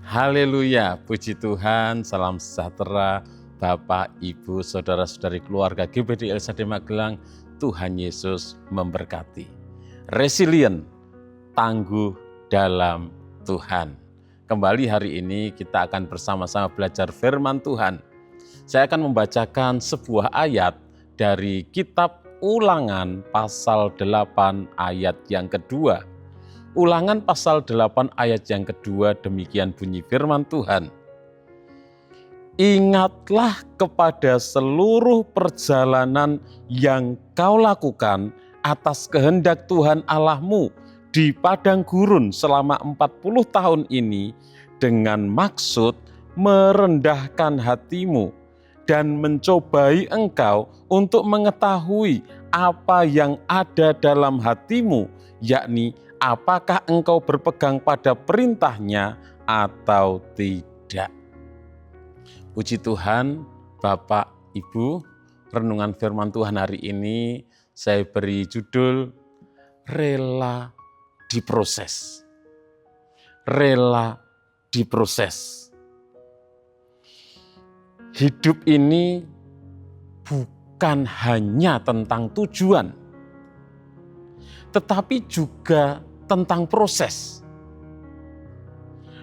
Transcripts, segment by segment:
Haleluya, puji Tuhan, salam sejahtera Bapak, Ibu, Saudara-saudari keluarga GBD LSD Magelang. Tuhan Yesus memberkati. Resilient, tangguh dalam Tuhan. Kembali hari ini kita akan bersama-sama belajar firman Tuhan. Saya akan membacakan sebuah ayat dari kitab Ulangan pasal 8 ayat yang kedua. Ulangan pasal 8 ayat yang kedua, demikian bunyi firman Tuhan. Ingatlah kepada seluruh perjalanan yang kau lakukan atas kehendak Tuhan Allahmu di padang gurun selama 40 tahun ini dengan maksud merendahkan hatimu dan mencobai engkau untuk mengetahui apa yang ada dalam hatimu, yakni apakah engkau berpegang pada perintahnya atau tidak. Puji Tuhan, Bapak, Ibu, renungan firman Tuhan hari ini saya beri judul Rela diproses. Rela diproses. Hidup ini bukan hanya tentang tujuan, tetapi juga tentang proses.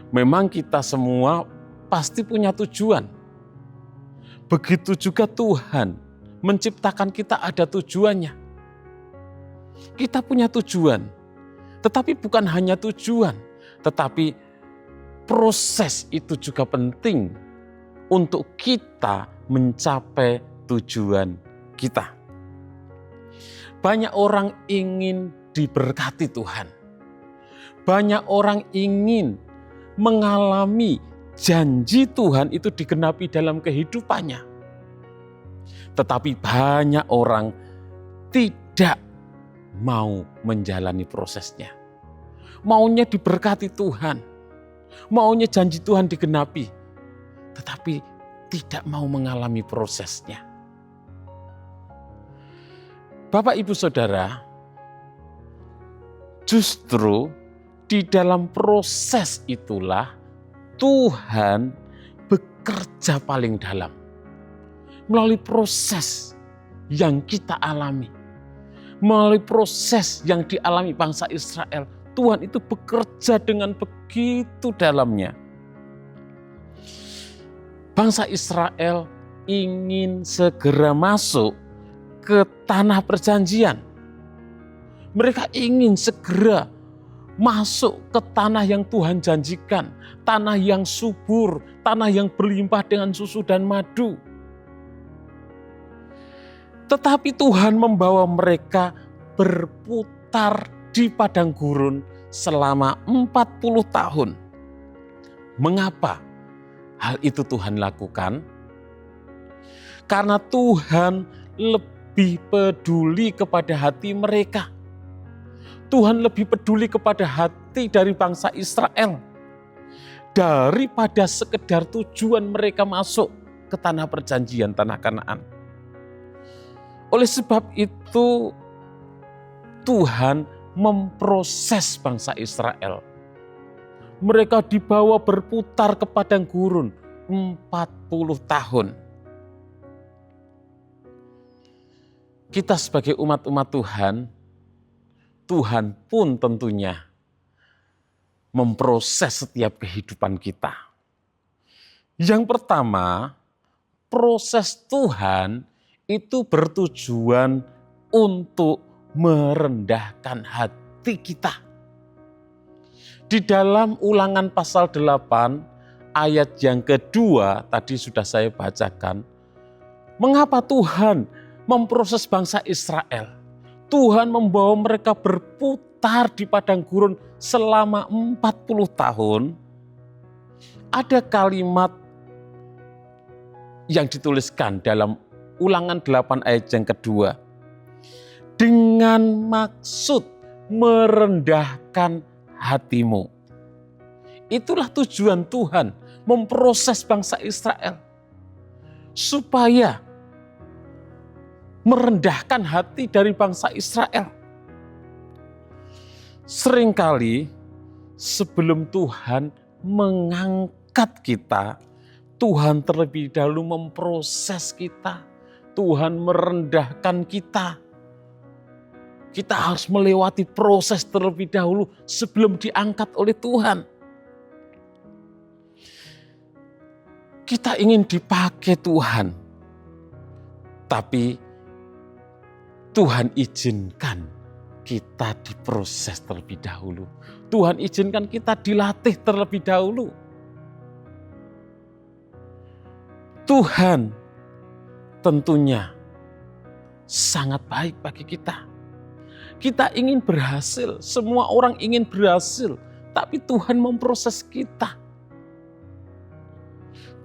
Memang kita semua pasti punya tujuan. Begitu juga Tuhan menciptakan kita ada tujuannya. Kita punya tujuan, tetapi bukan hanya tujuan, tetapi proses itu juga penting untuk kita mencapai tujuan kita. Banyak orang ingin diberkati Tuhan. Banyak orang ingin mengalami janji Tuhan itu digenapi dalam kehidupannya. Tetapi banyak orang tidak mau menjalani prosesnya. Maunya diberkati Tuhan. Maunya janji Tuhan digenapi. Tetapi tidak mau mengalami prosesnya. Bapak, Ibu, Saudara, justru di dalam proses itulah Tuhan bekerja paling dalam. Melalui proses yang kita alami, melalui proses yang dialami bangsa Israel, Tuhan itu bekerja dengan begitu dalamnya. Bangsa Israel ingin segera masuk ke tanah perjanjian. Mereka ingin segera masuk ke tanah yang Tuhan janjikan, tanah yang subur, tanah yang berlimpah dengan susu dan madu. Tetapi Tuhan membawa mereka berputar di padang gurun selama 40 tahun. Mengapa hal itu Tuhan lakukan? Karena Tuhan lebih peduli kepada hati mereka. Tuhan lebih peduli kepada hati dari bangsa Israel daripada sekedar tujuan mereka masuk ke tanah perjanjian, tanah Kanaan. Oleh sebab itu Tuhan memproses bangsa Israel. Mereka dibawa berputar ke padang gurun 40 tahun. Kita sebagai umat-umat Tuhan pun tentunya memproses setiap kehidupan kita. Yang pertama, proses Tuhan itu bertujuan untuk merendahkan hati kita. Di dalam Ulangan pasal 8 ayat yang kedua tadi sudah saya bacakan. Mengapa Tuhan memproses bangsa Israel? Tuhan membawa mereka berputar di padang gurun selama 40 tahun. Ada kalimat yang dituliskan dalam Ulangan 8 ayat yang kedua. Dengan maksud merendahkan hatimu. Itulah tujuan Tuhan memproses bangsa Israel. Supaya merendahkan hati dari bangsa Israel. Seringkali sebelum Tuhan mengangkat kita, Tuhan terlebih dahulu memproses kita, Tuhan merendahkan kita. Kita harus melewati proses terlebih dahulu sebelum diangkat oleh Tuhan. Kita ingin dipakai Tuhan, tapi Tuhan izinkan kita diproses terlebih dahulu. Tuhan izinkan kita dilatih terlebih dahulu. Tuhan tentunya sangat baik bagi kita. Kita ingin berhasil, semua orang ingin berhasil, tapi Tuhan memproses kita.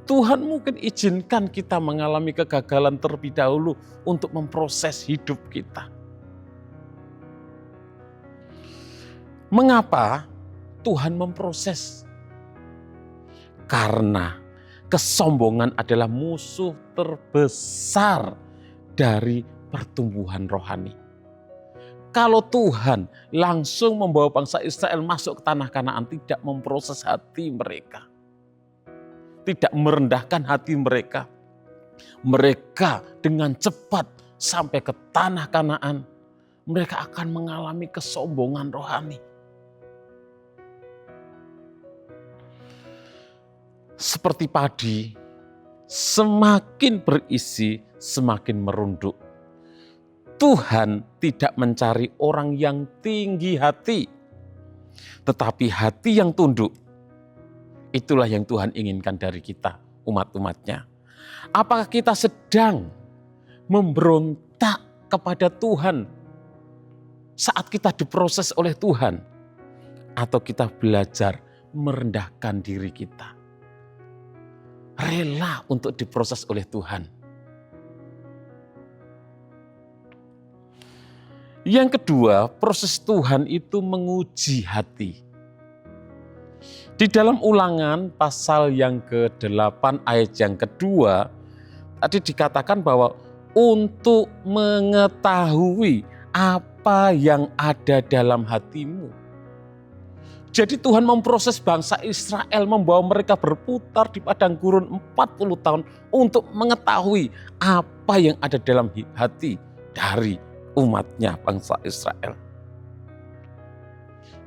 Tuhan mungkin izinkan kita mengalami kegagalan terlebih dahulu untuk memproses hidup kita. Mengapa Tuhan memproses? Karena kesombongan adalah musuh terbesar dari pertumbuhan rohani. Kalau Tuhan langsung membawa bangsa Israel masuk ke tanah Kanaan, tidak memproses hati mereka, tidak merendahkan hati mereka, mereka dengan cepat sampai ke tanah Kanaan, mereka akan mengalami kesombongan rohani. Seperti padi, semakin berisi, semakin merunduk. Tuhan tidak mencari orang yang tinggi hati, tetapi hati yang tunduk. Itulah yang Tuhan inginkan dari kita, umat-umatnya. Apakah kita sedang memberontak kepada Tuhan saat kita diproses oleh Tuhan? Atau kita belajar merendahkan diri kita, rela untuk diproses oleh Tuhan. Yang kedua, proses Tuhan itu menguji hati. Di dalam Ulangan pasal yang ke-8 ayat yang kedua, tadi dikatakan bahwa untuk mengetahui apa yang ada dalam hatimu. Jadi Tuhan memproses bangsa Israel, membawa mereka berputar di padang gurun 40 tahun untuk mengetahui apa yang ada dalam hati dari umatnya bangsa Israel.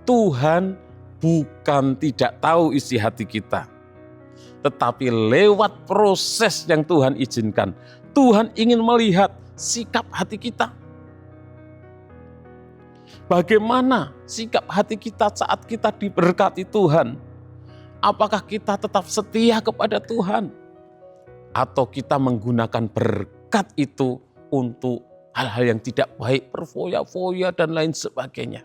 Tuhan bukan tidak tahu isi hati kita, tetapi lewat proses yang Tuhan izinkan, Tuhan ingin melihat sikap hati kita. Bagaimana sikap hati kita saat kita diberkati Tuhan? Apakah kita tetap setia kepada Tuhan? Atau kita menggunakan berkat itu untuk hal-hal yang tidak baik, berfoya-foya dan lain sebagainya?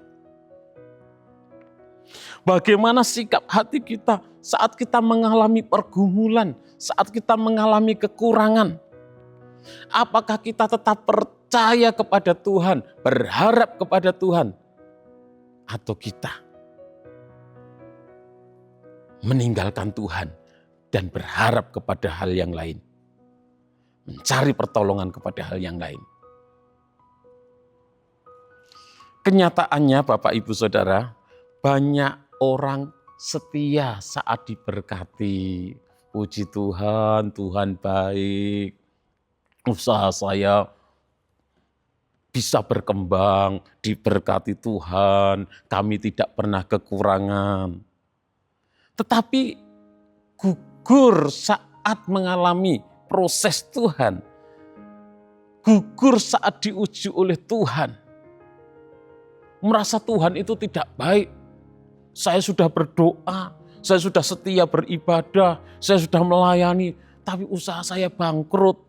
Bagaimana sikap hati kita saat kita mengalami pergumulan, saat kita mengalami kekurangan? Apakah kita tetap percaya kepada Tuhan, berharap kepada Tuhan? Atau kita meninggalkan Tuhan dan berharap kepada hal yang lain? Mencari pertolongan kepada hal yang lain. Kenyataannya Bapak Ibu Saudara, banyak orang setia saat diberkati. Puji Tuhan, Tuhan baik. Usaha saya bisa berkembang, diberkati Tuhan, kami tidak pernah kekurangan. Tetapi gugur saat mengalami proses Tuhan, gugur saat diuji oleh Tuhan, merasa Tuhan itu tidak baik. Saya sudah berdoa, saya sudah setia beribadah, saya sudah melayani, tapi usaha saya bangkrut.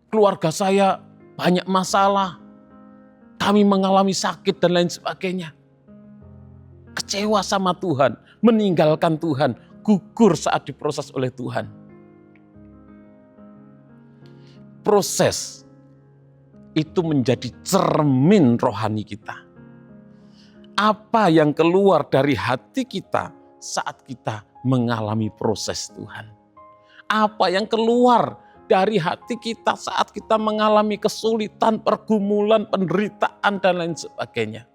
Keluarga saya banyak masalah, kami mengalami sakit dan lain sebagainya. Kecewa sama Tuhan, meninggalkan Tuhan, gugur saat diproses oleh Tuhan. Proses itu menjadi cermin rohani kita. Apa yang keluar dari hati kita saat kita mengalami proses Tuhan? Apa yang keluar dari hati kita saat kita mengalami kesulitan, pergumulan, penderitaan, dan lain sebagainya?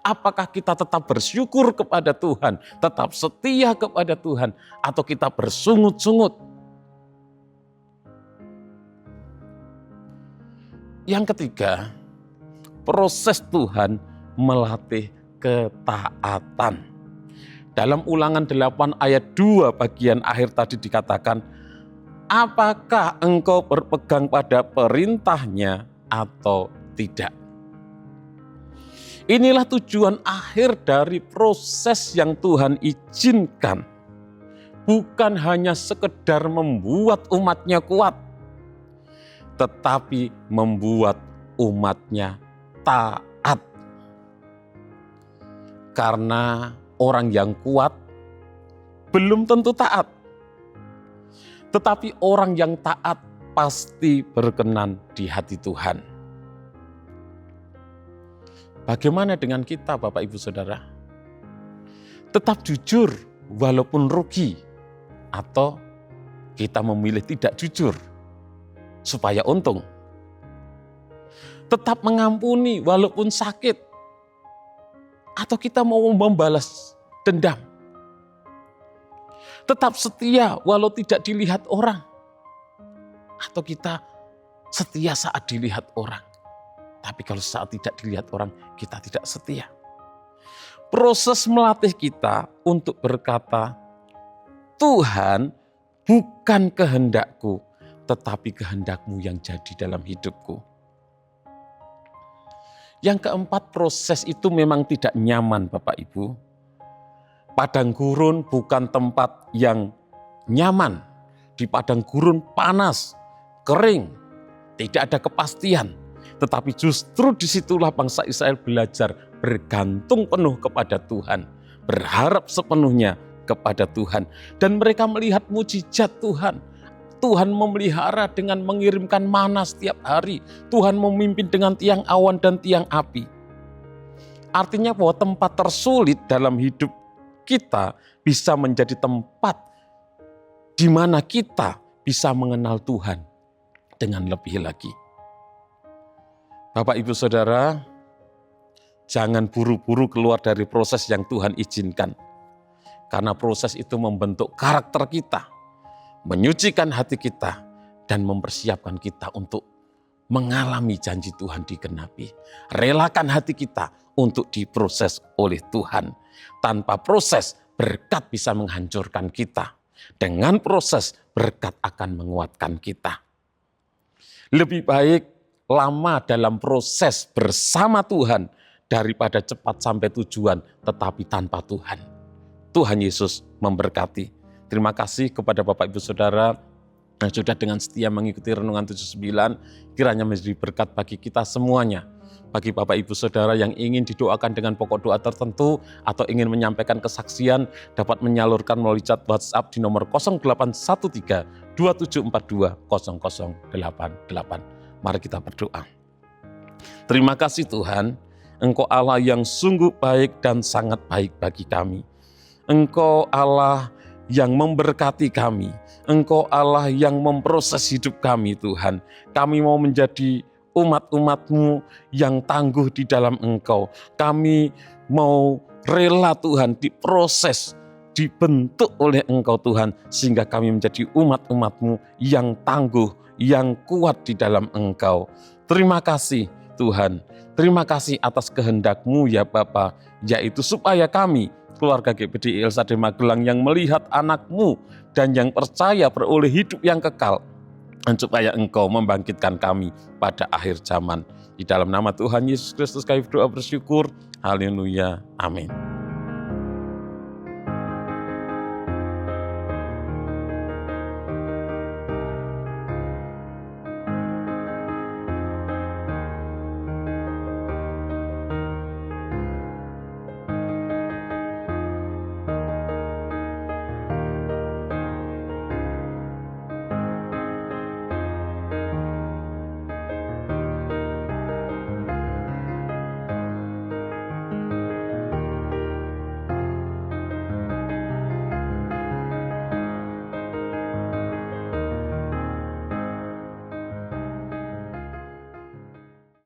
Apakah kita tetap bersyukur kepada Tuhan, tetap setia kepada Tuhan, atau kita bersungut-sungut? Yang ketiga, proses Tuhan melatih ketaatan. Dalam Ulangan 8 ayat 2 bagian akhir tadi dikatakan, apakah engkau berpegang pada perintahnya atau tidak? Inilah tujuan akhir dari proses yang Tuhan izinkan. Bukan hanya sekedar membuat umatnya kuat, tetapi membuat umatnya taat. Karena orang yang kuat belum tentu taat. Tetapi orang yang taat pasti berkenan di hati Tuhan. Bagaimana dengan kita, Bapak Ibu Saudara? Tetap jujur walaupun rugi, atau kita memilih tidak jujur supaya untung? Tetap mengampuni walaupun sakit, atau kita mau membalas dendam? Tetap setia walau tidak dilihat orang, atau kita setia saat dilihat orang? Tapi kalau saat tidak dilihat orang, kita tidak setia. Proses melatih kita untuk berkata, Tuhan, bukan kehendakku, tetapi kehendak-Mu yang jadi dalam hidupku. Yang keempat, proses itu memang tidak nyaman, Bapak Ibu. Padang gurun bukan tempat yang nyaman. Di padang gurun panas, kering, tidak ada kepastian. Tetapi justru disitulah bangsa Israel belajar bergantung penuh kepada Tuhan, berharap sepenuhnya kepada Tuhan. Dan mereka melihat mujizat Tuhan. Tuhan memelihara dengan mengirimkan mana setiap hari. Tuhan memimpin dengan tiang awan dan tiang api. Artinya bahwa tempat tersulit dalam hidup kita bisa menjadi tempat di mana kita bisa mengenal Tuhan dengan lebih lagi. Bapak Ibu Saudara, jangan buru-buru keluar dari proses yang Tuhan izinkan. Karena proses itu membentuk karakter kita, menyucikan hati kita, dan mempersiapkan kita untuk mengalami janji Tuhan digenapi. Relakan hati kita untuk diproses oleh Tuhan. Tanpa proses, berkat bisa menghancurkan kita. Dengan proses, berkat akan menguatkan kita. Lebih baik lama dalam proses bersama Tuhan daripada cepat sampai tujuan tetapi tanpa Tuhan. Tuhan Yesus memberkati. Terima kasih kepada Bapak Ibu Saudara yang sudah dengan setia mengikuti Renungan 79, kiranya menjadi berkat bagi kita semuanya. Bagi Bapak Ibu Saudara yang ingin didoakan dengan pokok doa tertentu atau ingin menyampaikan kesaksian, dapat menyalurkan melalui chat WhatsApp di nomor 0813 2742 0088. Mari kita berdoa. Terima kasih Tuhan, Engkau Allah yang sungguh baik dan sangat baik bagi kami. Engkau Allah yang memberkati kami. Engkau Allah yang memproses hidup kami Tuhan. Kami mau menjadi umat-umat-Mu yang tangguh di dalam Engkau. Kami mau rela Tuhan diproses, dibentuk oleh Engkau Tuhan, sehingga kami menjadi umat-umat-Mu yang tangguh, yang kuat di dalam Engkau. Terima kasih Tuhan. Terima kasih atas kehendak-Mu ya Bapa, yaitu supaya kami, keluarga GBD ILSAD Magelang yang melihat anak-Mu dan yang percaya beroleh hidup yang kekal, dan supaya Engkau membangkitkan kami pada akhir zaman. Di dalam nama Tuhan Yesus Kristus kami berdoa bersyukur. Haleluya. Amin.